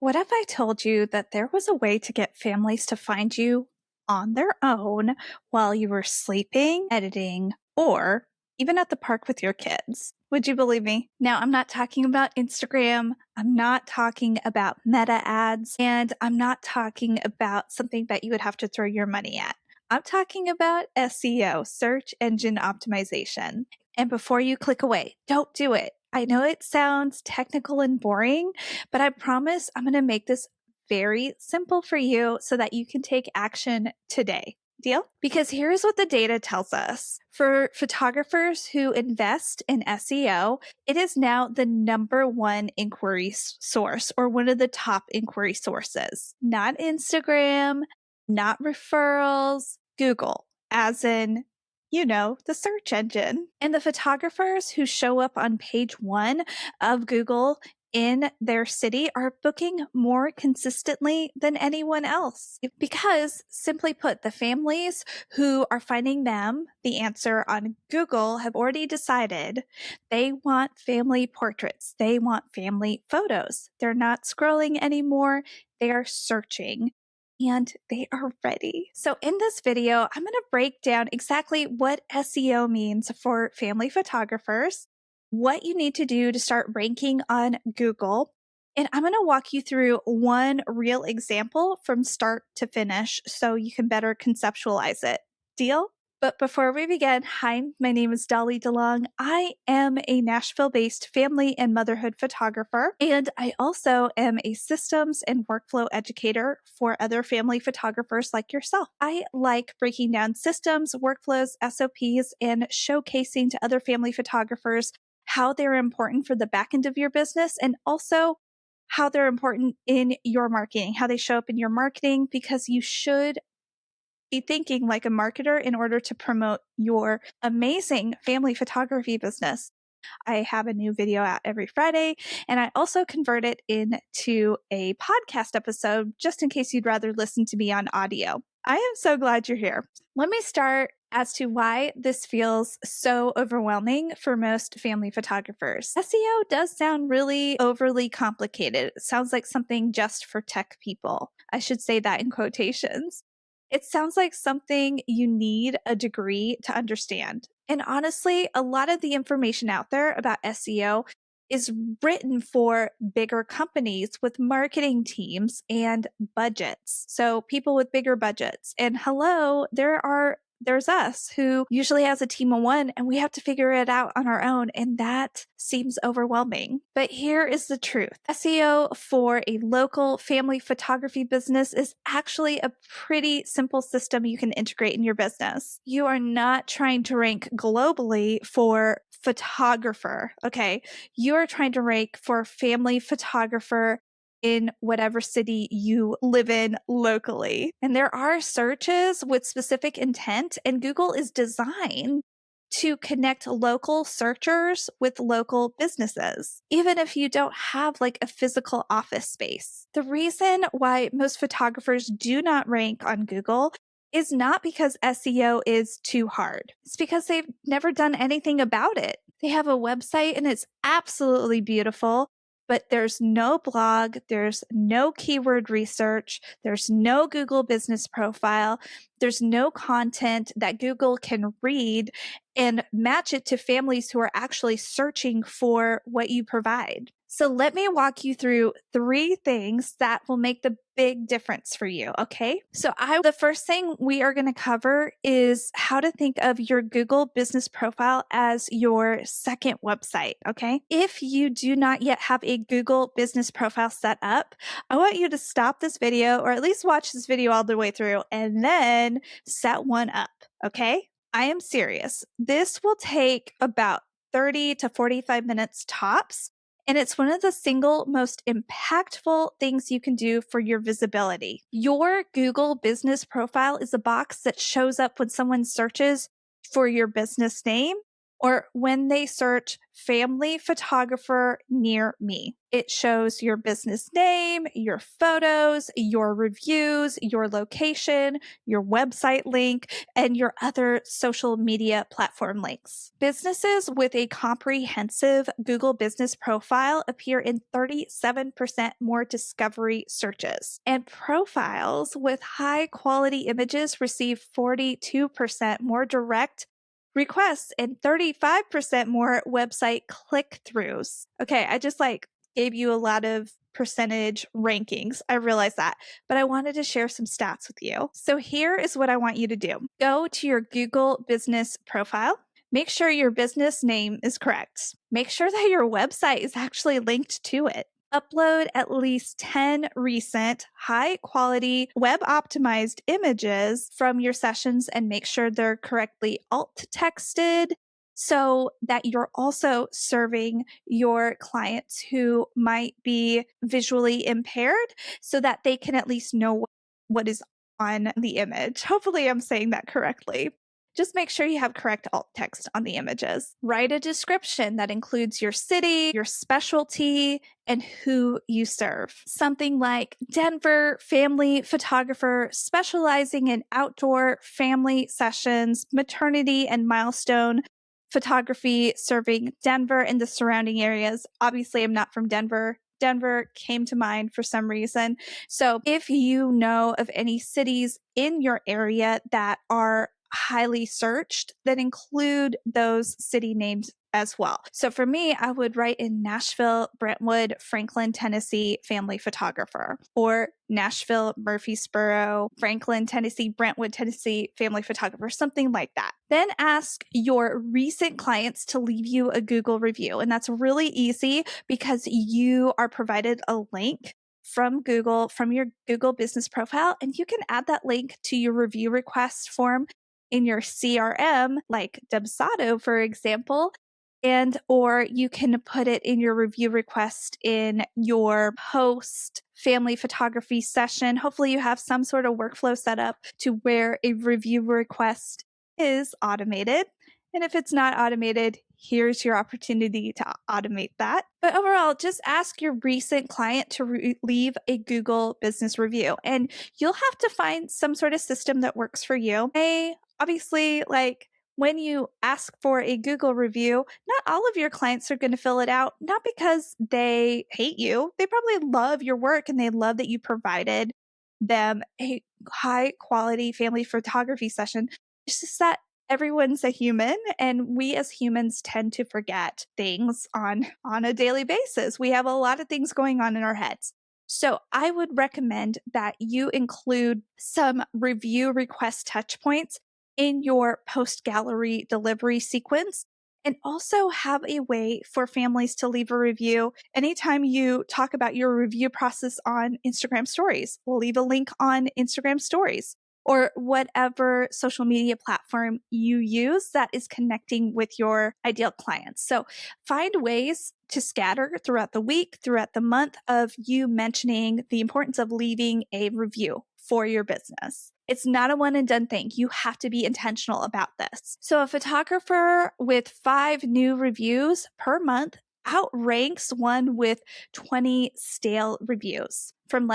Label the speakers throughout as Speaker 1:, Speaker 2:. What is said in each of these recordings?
Speaker 1: What if I told you that there was a way to get families to find you on their own while you were sleeping, editing, or even at the park with your kids? Would you believe me? Now, I'm not talking about Instagram. I'm not talking about meta ads, and I'm not talking about something that you would have to throw your money at. I'm talking about SEO, search engine optimization. And before you click away, don't do it. I know it sounds technical and boring, but I promise I'm going to make this very simple for you so that you can take action today. Deal? Because here's what the data tells us. For photographers who invest in SEO, it is now the number one inquiry source or one of the top inquiry sources. Not Instagram, not referrals, Google, as in the search engine. And the photographers who show up on page one of Google in their city are booking more consistently than anyone else. Because, simply put, the families who are finding them the answer on Google have already decided they want family portraits. They want family photos. They're not scrolling anymore. They are searching. And they are ready. So in this video, I'm going to break down exactly what SEO means for family photographers, what you need to do to start ranking on Google, and I'm going to walk you through one real example from start to finish so you can better conceptualize it. Deal? But before we begin, hi, my name is Dolly DeLong. I am a Nashville-based family and motherhood photographer, and I also am a systems and workflow educator for other family photographers like yourself. I like breaking down systems, workflows, SOPs, and showcasing to other family photographers how they're important for the back end of your business and also how they're important in your marketing, how they show up in your marketing, because you should be thinking like a marketer in order to promote your amazing family photography business. I have a new video out every Friday, and I also convert it into a podcast episode just in case you'd rather listen to me on audio. I am so glad you're here. Let me start as to why this feels so overwhelming for most family photographers. SEO does sound really overly complicated. It sounds like something just for tech people. I should say that in quotations. It sounds like something you need a degree to understand. And honestly, a lot of the information out there about SEO is written for bigger companies with marketing teams and budgets. So people with bigger budgets. And hello, there's us who usually has a team of one and we have to figure it out on our own. And that seems overwhelming. But here is the truth. SEO for a local family photography business is actually a pretty simple system you can integrate in your business. You are not trying to rank globally for photographer. Okay. You are trying to rank for family photographer in whatever city you live in locally. And there are searches with specific intent, and Google is designed to connect local searchers with local businesses, even if you don't have like a physical office space. The reason why most photographers do not rank on Google is not because SEO is too hard. It's because they've never done anything about it. They have a website and it's absolutely beautiful, but there's no blog, there's no keyword research, there's no Google business profile, there's no content that Google can read and match it to families who are actually searching for what you provide. So let me walk you through 3 things that will make the big difference for you, okay? So the first thing we are going to cover is how to think of your Google business profile as your second website, okay? If you do not yet have a Google business profile set up, I want you to stop this video or at least watch this video all the way through and then set one up, okay? I am serious. This will take about 30 to 45 minutes tops. And it's one of the single most impactful things you can do for your visibility. Your Google business profile is a box that shows up when someone searches for your business name Or when they search family photographer near me, it shows your business name, your photos, your reviews, your location, your website link, and your other social media platform links. Businesses with a comprehensive Google business profile appear in 37% more discovery searches, and profiles with high quality images receive 42% more direct requests and 35% more website click-throughs. Okay, I just gave you a lot of percentage rankings. I realize that, but I wanted to share some stats with you. So here is what I want you to do. Go to your Google business profile. Make sure your business name is correct. Make sure that your website is actually linked to it. Upload at least 10 recent, high quality, web optimized images from your sessions and make sure they're correctly alt texted so that you're also serving your clients who might be visually impaired so that they can at least know what is on the image. Hopefully, I'm saying that correctly. Just make sure you have correct alt text on the images. Write a description that includes your city, your specialty, and who you serve. Something like Denver family photographer specializing in outdoor family sessions, maternity and milestone photography, serving Denver and the surrounding areas. Obviously, I'm not from Denver. Denver came to mind for some reason. So if you know of any cities in your area that are highly searched, then include those city names as well. So for me, I would write in Nashville, Brentwood, Franklin, Tennessee family photographer, or Nashville, Murfreesboro, Franklin, Tennessee, Brentwood, Tennessee family photographer, something like that. Then ask your recent clients to leave you a Google review. And that's really easy because you are provided a link from Google, from your Google business profile, and you can add that link to your review request form in your CRM, like Dubsado, for example, and or you can put it in your review request in your post family photography session. Hopefully you have some sort of workflow set up to where a review request is automated. And if it's not automated, here's your opportunity to automate that. But overall, just ask your recent client to leave a Google business review, and you'll have to find some sort of system that works for you. Obviously, when you ask for a Google review, not all of your clients are going to fill it out, not because they hate you. They probably love your work and they love that you provided them a high quality family photography session. It's just that everyone's a human, and we as humans tend to forget things on a daily basis. We have a lot of things going on in our heads. So I would recommend that you include some review request touch points in your post gallery delivery sequence, and also have a way for families to leave a review anytime you talk about your review process on Instagram stories. We'll leave a link on Instagram stories or whatever social media platform you use that is connecting with your ideal clients. So find ways to scatter throughout the week, throughout the month of you mentioning the importance of leaving a review for your business. It's not a one and done thing. You have to be intentional about this. So a photographer with 5 new reviews per month outranks one with 20 stale reviews from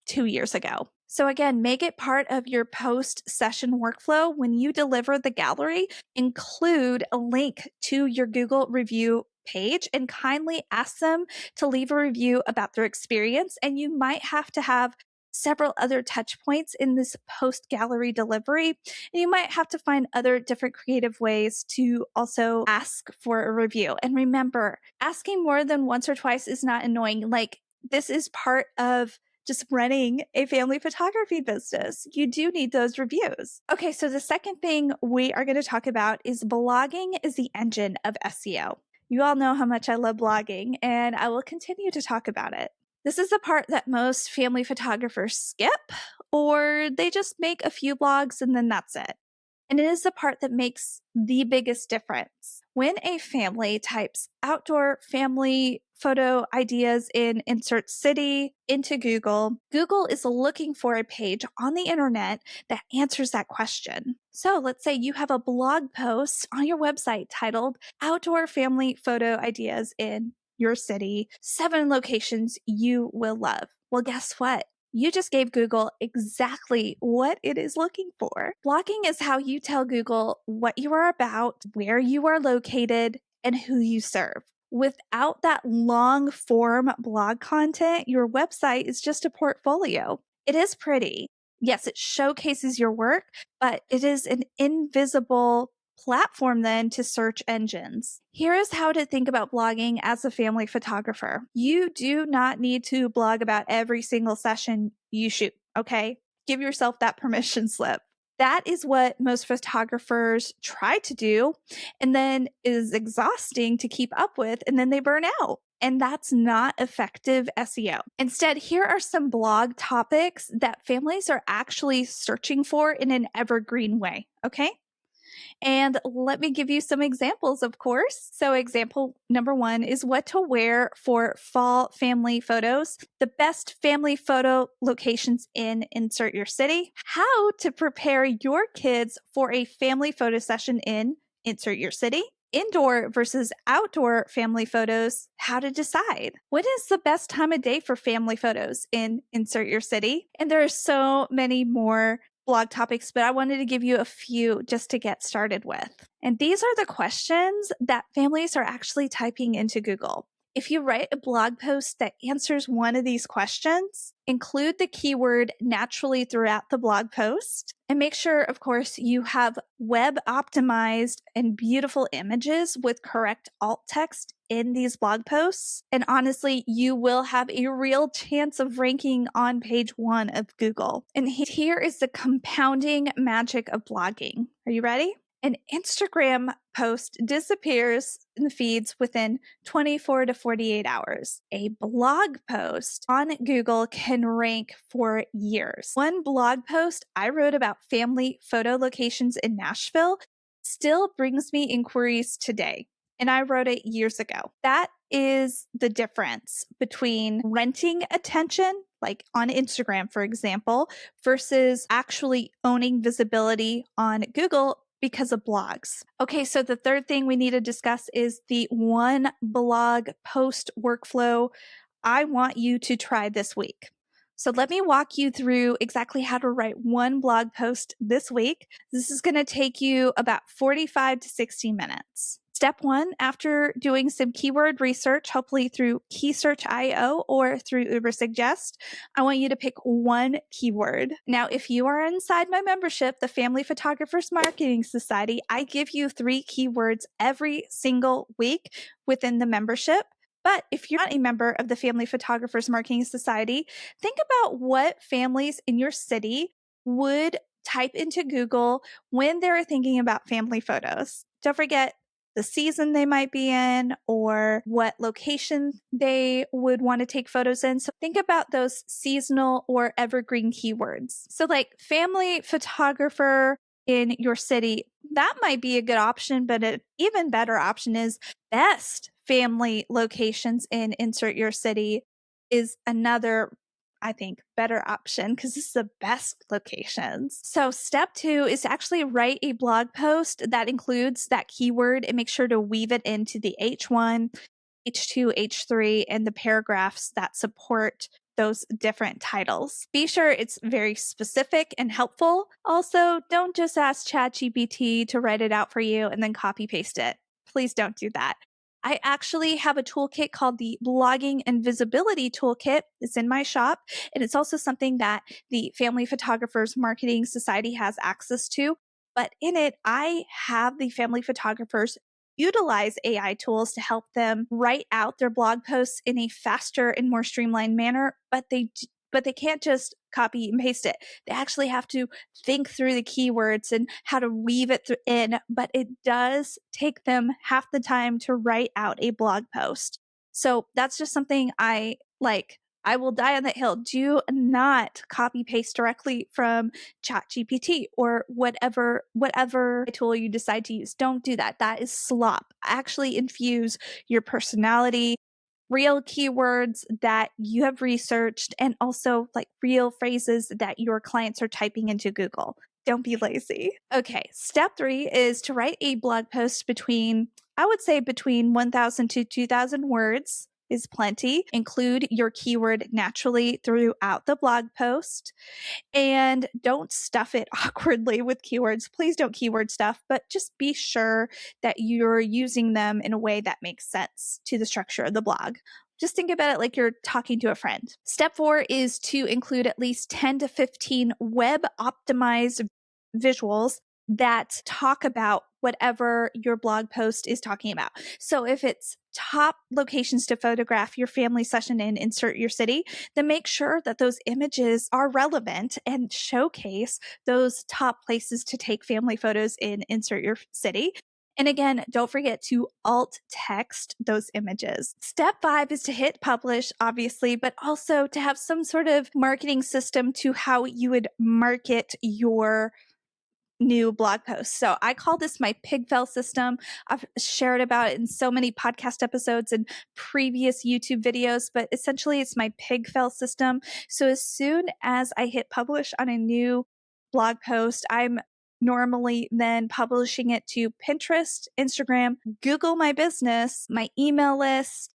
Speaker 1: 2 years ago. So again, make it part of your post-session workflow. When you deliver the gallery, include a link to your Google review page and kindly ask them to leave a review about their experience. And you might have to have several other touch points in this post-gallery delivery. And you might have to find other different creative ways to also ask for a review. And remember, asking more than once or twice is not annoying. This is part of just running a family photography business. You do need those reviews. Okay, so the second thing we are going to talk about is blogging is the engine of SEO. You all know how much I love blogging, and I will continue to talk about it. This is the part that most family photographers skip, or they just make a few blogs and then that's it. And it is the part that makes the biggest difference. When a family types outdoor family photo ideas in insert city into Google, Google is looking for a page on the internet that answers that question. So let's say you have a blog post on your website titled Outdoor Family Photo Ideas in Your City, 7 locations you will love. Well, guess what? You just gave Google exactly what it is looking for. Blogging is how you tell Google what you are about, where you are located, and who you serve. Without that long form blog content, your website is just a portfolio. It is pretty. Yes, it showcases your work, but it is an invisible platform then to search engines. Here is how to think about blogging as a family photographer. You do not need to blog about every single session you shoot, okay? Give yourself that permission slip. That is what most photographers try to do and then is exhausting to keep up with, and then they burn out. And that's not effective SEO. Instead, here are some blog topics that families are actually searching for in an evergreen way, okay? And let me give you some examples, of course. So example number 1 is what to wear for fall family photos, the best family photo locations in insert your city, how to prepare your kids for a family photo session in insert your city, indoor versus outdoor family photos, how to decide. When is the best time of day for family photos in insert your city? And there are so many more blog topics, but I wanted to give you a few just to get started with. And these are the questions that families are actually typing into Google. If you write a blog post that answers one of these questions, include the keyword naturally throughout the blog post, and make sure, of course, you have web optimized and beautiful images with correct alt text in these blog posts. And honestly, you will have a real chance of ranking on page 1 of Google. And here is the compounding magic of blogging. Are you ready? An Instagram post disappears in the feeds within 24 to 48 hours. A blog post on Google can rank for years. One blog post I wrote about family photo locations in Nashville still brings me inquiries today. And I wrote it years ago. That is the difference between renting attention, like on Instagram, for example, versus actually owning visibility on Google because of blogs. Okay, so the third thing we need to discuss is the one blog post workflow I want you to try this week. So let me walk you through exactly how to write one blog post this week. This is going to take you about 45 to 60 minutes. Step 1, after doing some keyword research, hopefully through KeySearch.io or through Ubersuggest, I want you to pick one keyword. Now, if you are inside my membership, the Family Photographers Marketing Society, I give you 3 keywords every single week within the membership. But if you're not a member of the Family Photographers Marketing Society, think about what families in your city would type into Google when they're thinking about family photos. Don't forget the season they might be in or what location they would want to take photos in. So think about those seasonal or evergreen keywords. So like family photographer in your city, that might be a good option, but an even better option is best family locations in insert your city is another, I think, better option because this is the best locations. So step 2 is to actually write a blog post that includes that keyword and make sure to weave it into the H1, H2, H3, and the paragraphs that support those different titles. Be sure it's very specific and helpful. Also, don't just ask ChatGPT to write it out for you and then copy paste it. Please don't do that. I actually have a toolkit called the Blogging and Visibility Toolkit. It's in my shop, and it's also something that the Family Photographers Marketing Society has access to. But in it, I have the family photographers utilize AI tools to help them write out their blog posts in a faster and more streamlined manner, but they can't just copy and paste it. They actually have to think through the keywords and how to weave it in, but it does take them half the time to write out a blog post. So that's just something I like. I will die on that hill. Do not copy paste directly from ChatGPT or whatever tool you decide to use. Don't do that. That is slop. Actually infuse your personality, real keywords that you have researched, and also like real phrases that your clients are typing into Google. Don't be lazy. Okay, step 3 is to write a blog post I would say between 1,000 to 2,000 words is plenty. Include your keyword naturally throughout the blog post. And don't stuff it awkwardly with keywords. Please don't keyword stuff, but just be sure that you're using them in a way that makes sense to the structure of the blog. Just think about it like you're talking to a friend. Step 4 is to include at least 10 to 15 web optimized visuals that talk about whatever your blog post is talking about. So if it's top locations to photograph your family session in, insert your city, then make sure that those images are relevant and showcase those top places to take family photos in, insert your city. And again, don't forget to alt text those images. Step 5 is to hit publish, obviously, but also to have some sort of marketing system to how you would market your new blog posts. So I call this my pigfell system. I've shared about it in so many podcast episodes and previous YouTube videos, but essentially it's my pigfell system. So as soon as I hit publish on a new blog post, I'm normally then publishing it to Pinterest, Instagram, Google My Business, my email list,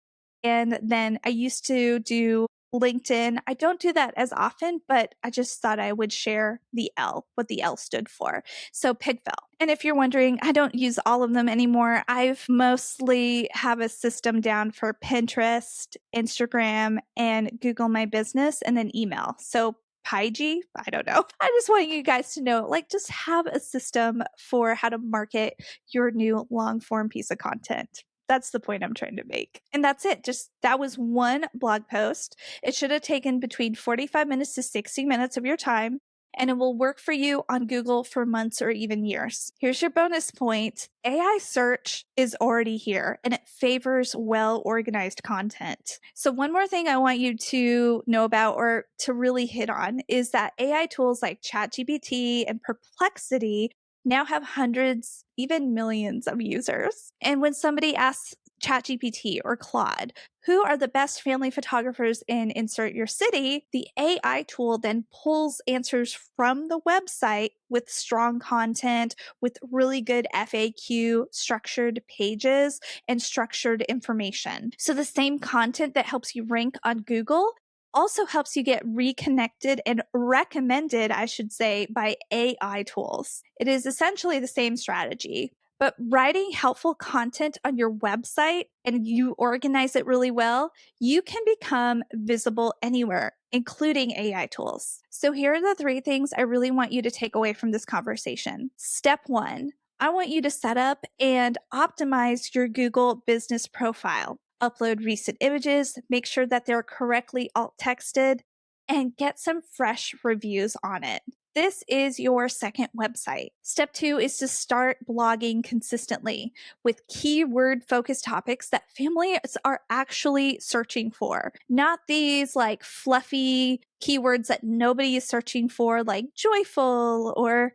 Speaker 1: and then I used to do LinkedIn. I don't do that as often, but I just thought I would share the L, what the L stood for. So Pigfell. And if you're wondering, I don't use all of them anymore. I've mostly have a system down for Pinterest, Instagram, and Google My Business, and then email. So Pyg, I don't know. I just want you guys to know, like, just have a system for how to market your new long form piece of content. That's the point I'm trying to make. And that's it. That was one blog post. It should have taken between 45 minutes to 60 minutes of your time, and it will work for you on Google for months or even years. Here's your bonus point. AI search is already here and it favors well-organized content. So one more thing I want you to know about or to really hit on is that AI tools like ChatGPT and Perplexity now have hundreds, even millions of users. And when somebody asks ChatGPT or Claude, who are the best family photographers in insert your city, the AI tool then pulls answers from the website with strong content, with really good FAQ, structured pages, and structured information. So the same content that helps you rank on Google also helps you get reconnected and recommended, I should say, by AI tools. It is essentially the same strategy. But writing helpful content on your website and you organize it really well, you can become visible anywhere, including AI tools. So here are the 3 things I really want you to take away from this conversation. Step 1, I want you to set up and optimize your Google business profile. Upload recent images, make sure that they're correctly alt texted, and get some fresh reviews on it. This is your second website. Step 2 is to start blogging consistently with keyword focused topics that families are actually searching for, not these like fluffy keywords that nobody is searching for, like joyful, or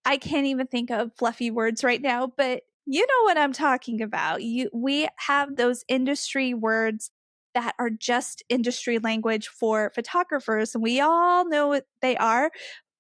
Speaker 1: I can't even think of fluffy words right now, but you know what I'm talking about. We have those industry words that are just industry language for photographers, and we all know what they are,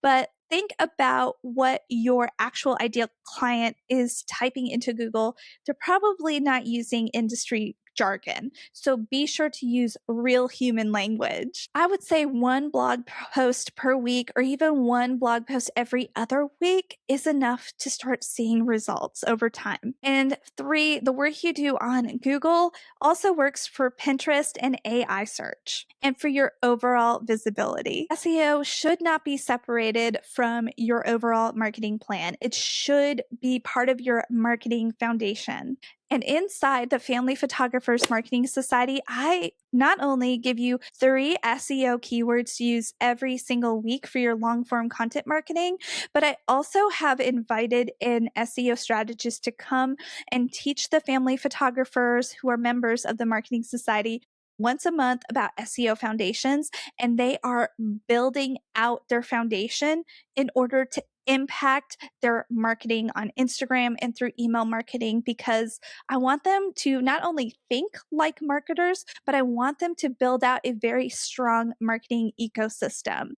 Speaker 1: but think about what your actual ideal client is typing into Google. They're probably not using industry jargon. So be sure to use real human language. I would say one blog post per week or even one blog post every other week is enough to start seeing results over time. And 3, the work you do on Google also works for Pinterest and AI search and for your overall visibility. SEO should not be separated from your overall marketing plan. It should be part of your marketing foundation. And inside the Family Photographers Marketing Society, I not only give you 3 SEO keywords to use every single week for your long form content marketing, but I also have invited an SEO strategist to come and teach the family photographers who are members of the Marketing Society once a month about SEO foundations, and they are building out their foundation in order to impact their marketing on Instagram and through email marketing, because I want them to not only think like marketers, but I want them to build out a very strong marketing ecosystem.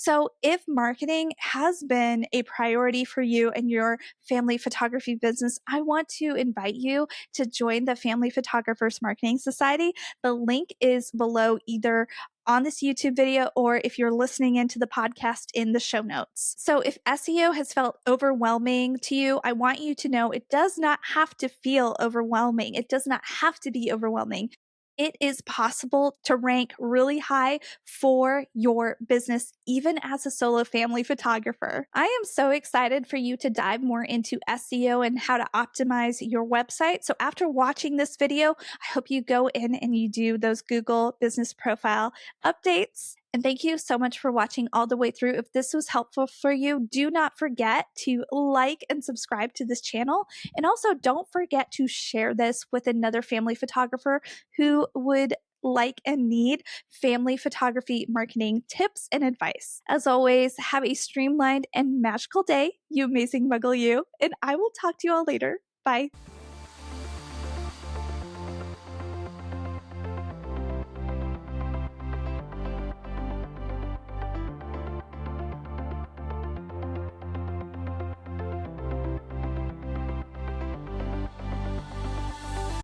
Speaker 1: So, if marketing has been a priority for you and your family photography business, I want to invite you to join the Family Photographers Marketing Society. The link is below either on this YouTube video or if you're listening into the podcast in the show notes. So if SEO has felt overwhelming to you, I want you to know it does not have to feel overwhelming. It does not have to be overwhelming. It is possible to rank really high for your business, even as a solo family photographer. I am so excited for you to dive more into SEO and how to optimize your website. So after watching this video, I hope you go in and you do those Google business profile updates. And thank you so much for watching all the way through. If this was helpful for you, do not forget to like and subscribe to this channel. And also don't forget to share this with another family photographer who would like and need family photography marketing tips and advice. As always, have a streamlined and magical day, you amazing muggle you, and I will talk to you all later. Bye.